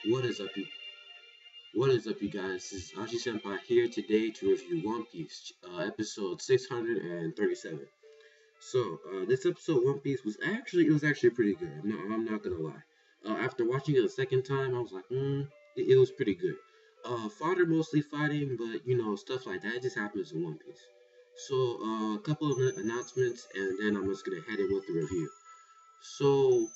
What is up, you? What is up, you guys? This is Ashi Senpai here today to review One Piece, episode 637. This episode of One Piece was actually pretty good. I'm not gonna lie. After watching it a second time, I was like, it was pretty good. Fodder mostly fighting, but stuff like that just happens in One Piece. A couple of announcements, and then I'm just gonna head in with the review. So,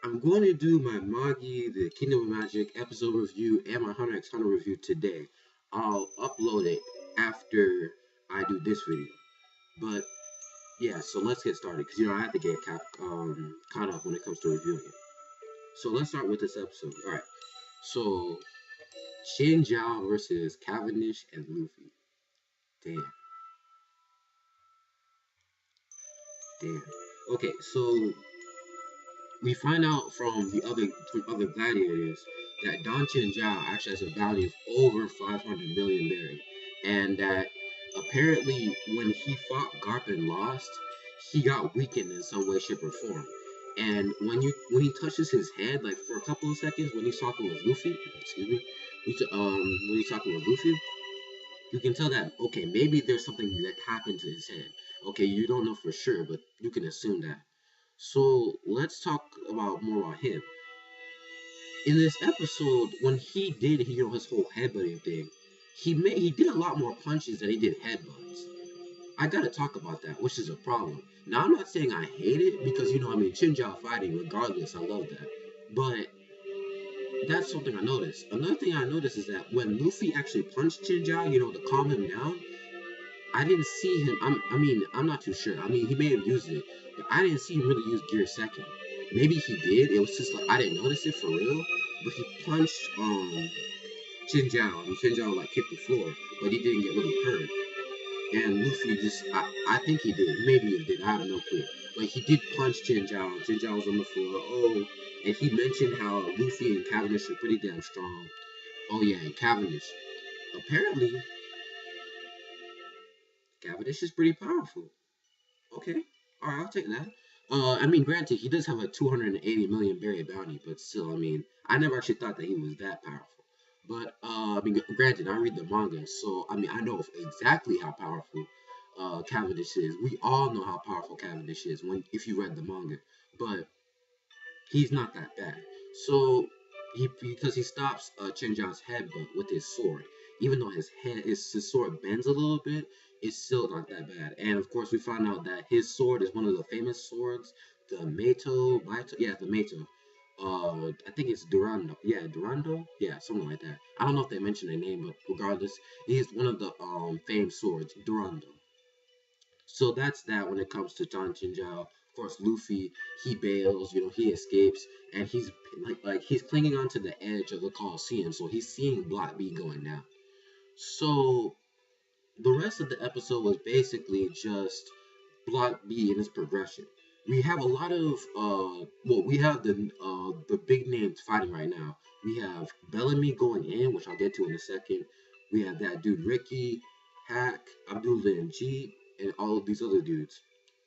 I'm going to do my Magi, the Kingdom of Magic episode review, and my Hunter x Hunter review today. I'll upload it after I do this video. But yeah, so let's get started because I have to get caught up when it comes to reviewing it. So let's start with this episode. All right. So Shin Zhao versus Cavendish and Luffy. Damn, damn. Okay, so we find out from other gladiators that Don Chin Zhao actually has a value of over 500 million berry, and that apparently when he fought Garp and lost, he got weakened in some way, shape, or form. And when he touches his head, like for a couple of seconds, when he's talking with Luffy, excuse me, when he's talking with Luffy, you can tell that okay, maybe there's something that happened to his head. Okay, you don't know for sure, but you can assume that. So let's talk about more about him. In this episode, when he did his whole headbutting thing, he did a lot more punches than he did headbutts. I gotta talk about that, which is a problem. Now I'm not saying I hate it because Chinjao fighting, regardless, I love that. But that's something I noticed. Another thing I noticed is that when Luffy actually punched Chinjao, to calm him down, I didn't see him. I'm not too sure. I mean, he may have used it, but I didn't see him really use Gear Second. Maybe he did. It was just like I didn't notice it for real. But he punched Chinjao, and Chinjao like hit the floor, but he didn't get really hurt. And Luffy I think he did. Maybe he did. I have no clue. But he did punch Chinjao. Chinjao was on the floor. Oh, and he mentioned how Luffy and Cavendish are pretty damn strong. Oh yeah, and Cavendish. Apparently, Cavendish is pretty powerful. Okay, all right, I'll take that. Granted, he does have a 280 million berry bounty, but still, I never actually thought that he was that powerful. But granted, I read the manga, so I know exactly how powerful Cavendish is. We all know how powerful Cavendish is when if you read the manga, but he's not that bad. So because he stops Chinja's headbutt with his sword, even though his sword bends a little bit, it's still not that bad. And of course, we find out that his sword is one of the famous swords, the the Mato. I think it's Durando. Yeah, Durando. Yeah, something like that. I don't know if they mention the name, but regardless, he's one of the famed swords, Durando. So that's that when it comes to John Chinjao. Of course, Luffy, he bails, he escapes, and he's he's clinging onto the edge of the Coliseum, so he's seeing Block B going down. So the rest of the episode was basically just Block B and its progression. We have a lot of we have the big names fighting right now. We have Bellamy going in, which I'll get to in a second. We have that dude Ricky, Hack, Abdullah and G, and all of these other dudes.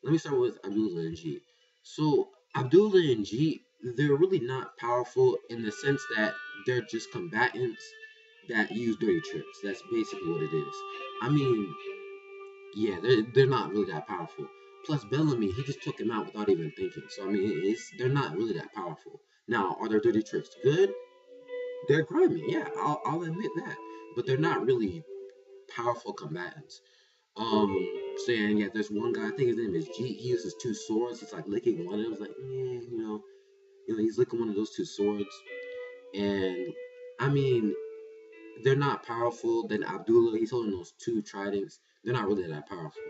Let me start with Abdullah and G. So Abdullah and G, they're really not powerful in the sense that they're just combatants that use dirty tricks. That's basically what it is. I mean, yeah, they're not really that powerful. Plus Bellamy, he just took him out without even thinking. So they're not really that powerful. Now, are their dirty tricks good? They're grimy, yeah, I'll admit that. But they're not really powerful combatants. Saying yeah, there's one guy. I think his name is G. He uses two swords. He's like licking one of them. It's like, he's licking one of those two swords. And I mean, they're not powerful. Then Abdullah, he's holding those two tridents. They're not really that powerful.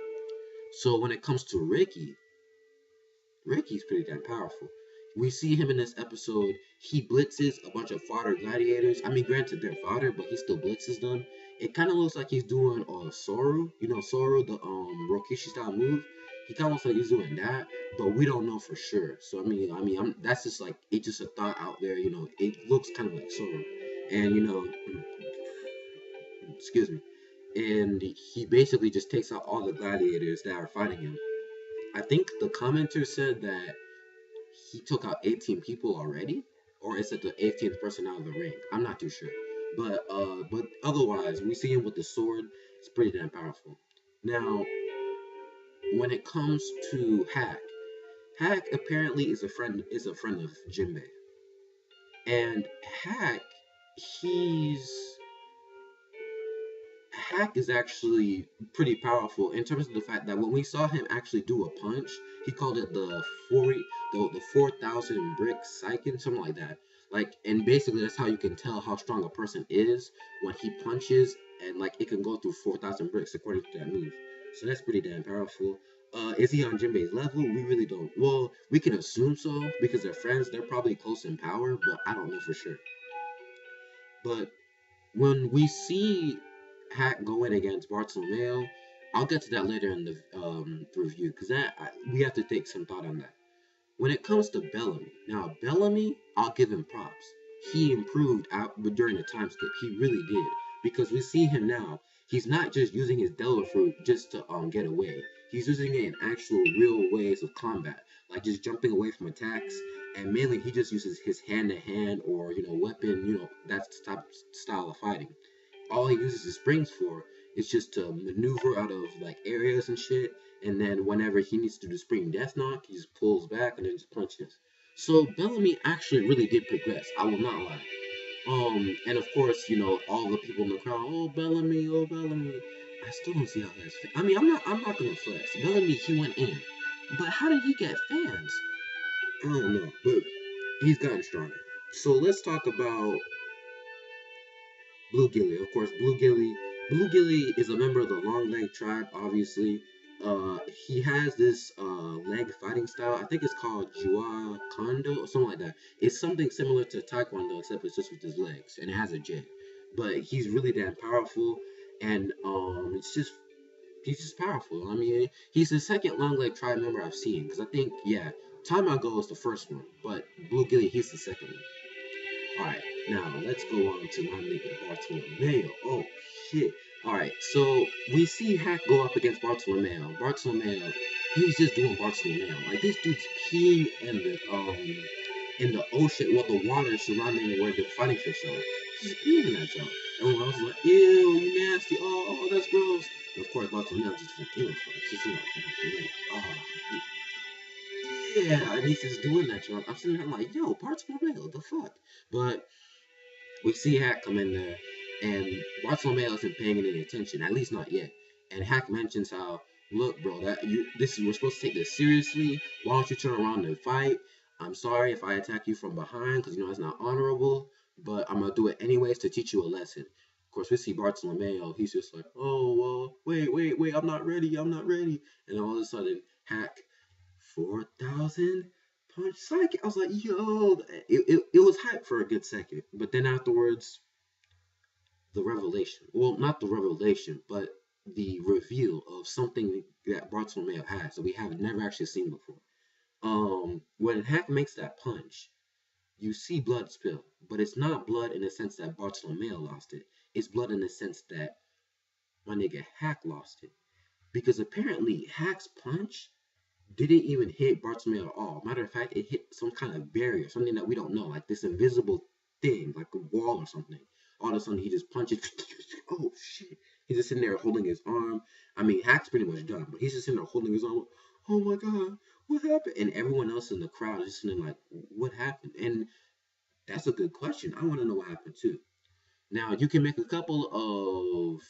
So when it comes to Ricky, Ricky's pretty damn powerful. We see him in this episode. He blitzes a bunch of fodder gladiators. Granted, they're fodder, but he still blitzes them. It kind of looks like he's doing Soru. Soru, the Rokishi style move. He kind of looks like he's doing that, but we don't know for sure. So that's just like it's just a thought out there. It looks kind of like Soru, and excuse me, and he basically just takes out all the gladiators that are fighting him. I think the commenter said that he took out 18 people already, or is it the 18th person out of the ring? I'm not too sure. But otherwise, we see him with the sword. It's pretty damn powerful. Now, when it comes to Hack apparently is a friend of Jinbei, and Hack he's Hack is actually pretty powerful in terms of the fact that when we saw him actually do a punch, he called it the 40 the 4,000 brick Saiken, something like that. Like, and basically that's how you can tell how strong a person is when he punches, and like it can go through 4,000 bricks according to that move. So that's pretty damn powerful. Is he on Jinbei's level? We really don't. Well, we can assume so because they're friends. They're probably close in power, but I don't know for sure. But when we see Hack going against Bartolomeo, I'll get to that later in the review because we have to take some thought on that. When it comes to Bellamy, now Bellamy, I'll give him props. He improved out during the time skip. He really did because we see him now. He's not just using his Devil Fruit just to get away. He's using it in actual real ways of combat, like just jumping away from attacks. And mainly, he just uses his hand to hand or weapon. That's the type of style of fighting. All he uses his springs for is just to maneuver out of like areas and shit. And then whenever he needs to do spring death knock, he just pulls back and then just punches. So Bellamy actually really did progress. I will not lie. And of course, all the people in the crowd, oh Bellamy. I still don't see how that's. I mean, I'm not gonna flex. Bellamy, he went in, but how did he get fans? I don't know, but he's gotten stronger. So let's talk about Blue Gilly. Of course, Blue Gilly is a member of the Long Leg tribe. Obviously, he has this leg fighting style. I think it's called Jua Kondo or something like that. It's something similar to Taekwondo, except it's just with his legs, and it has a jab. But he's really damn powerful, and he's just powerful. I mean, he's the second Long Leg tribe member I've seen, because I think, yeah, Tamago is the first one, but Blue Gilly, he's the second one. Alright, now let's go on to my nigga Bartolomeo. Oh shit. Alright, so we see Hack go up against Bartolomeo. Bartolomeo, he's just doing Bartolomeo. Like this dude's peeing in the ocean, well the water surrounding where the fighting fish are. He's peeing in that junk. Everyone else is like, ew, you nasty, oh, that's gross. And of course Bartolomeo just like, ew, just like, oh, yeah, and he's just doing that junk. I'm sitting there like, yo, Bartolomeo, what the fuck? But we see Hack come in there, and Bartolomeo isn't paying any attention, at least not yet. And Hack mentions how, look, bro, we're supposed to take this seriously. Why don't you turn around and fight? I'm sorry if I attack you from behind, because it's not honorable, but I'm gonna do it anyways to teach you a lesson. Of course, we see Bartolomeo. He's just like, oh, well, wait, I'm not ready. And all of a sudden, Hack 4,000 punch psychic. I was like, yo, it was hype for a good second, but then afterwards, the revelation. Well, not the revelation, but the reveal of something that Bartolomeo has that we have never actually seen before. When Hack makes that punch, you see blood spill, but it's not blood in the sense that Bartolomeo lost it. It's blood in the sense that my nigga Hack lost it. Because apparently Hack's punch didn't even hit Bartolomeo at all. Matter of fact, it hit some kind of barrier, something that we don't know, like this invisible thing, like a wall or something. All of a sudden, he just punches. Oh shit! He's just sitting there holding his arm. I mean, Hack's pretty much done, but he's just sitting there holding his arm. Oh my god, what happened? And everyone else in the crowd is just sitting there like, what happened? And that's a good question. I want to know what happened too. Now, you can make a couple of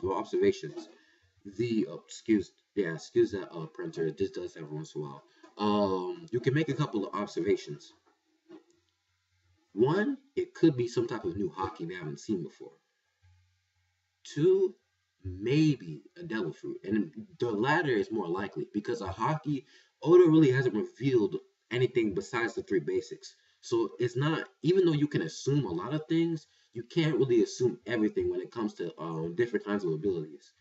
observations. Excuse that printer. This does every once in a while. You can make a couple of observations. One, it could be some type of new hockey we haven't seen before. Two, maybe a devil fruit, and the latter is more likely because a hockey Oda really hasn't revealed anything besides the three basics. So it's not, even though you can assume a lot of things, you can't really assume everything when it comes to different kinds of abilities.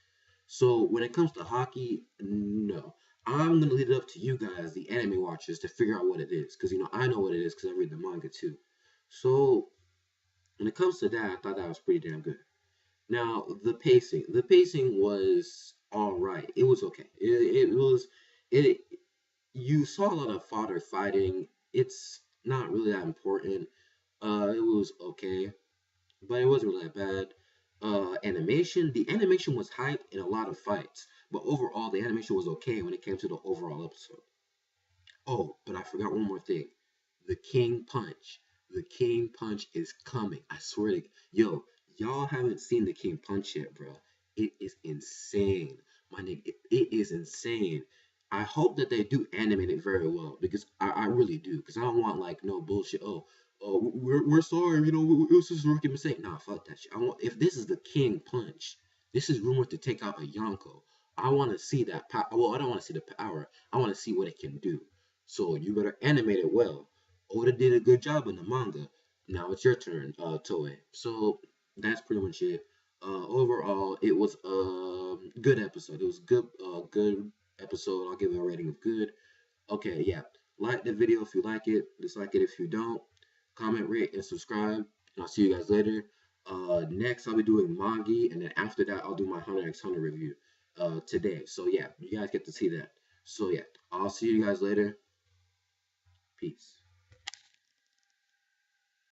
So when it comes to hockey, no. I'm gonna leave it up to you guys, the anime watchers, to figure out what it is, because I know what it is because I read the manga too. So when it comes to that, I thought that was pretty damn good. Now the pacing was all right. It was okay. It was it. You saw a lot of fodder fighting. It's not really that important. It was okay, but it wasn't really that bad. The animation was hype in a lot of fights, but overall the animation was okay when it came to the overall episode. Oh, but I forgot one more thing. The King Punch. The King Punch is coming. I swear to yo, y'all haven't seen the King Punch yet, bro. It is insane. My nigga, it is insane. I hope that they do animate it very well because I really do. Because I don't want like no bullshit. Oh, we're sorry, it was just a rookie mistake. Nah, fuck that shit. If this is the King Punch, this is rumored to take out a Yonko. I want to see that power. Well, I don't want to see the power. I want to see what it can do. So you better animate it well. Oda did a good job in the manga. Now it's your turn, Toei. So that's pretty much it. Overall, it was a good episode. It was good episode. I'll give it a rating of good. Okay, yeah. Like the video if you like it. Dislike it if you don't. Comment, rate, and subscribe. And I'll see you guys later. Next, I'll be doing Magi, and then after that, I'll do my Hunter x Hunter review today. So yeah, you guys get to see that. So yeah, I'll see you guys later. Peace.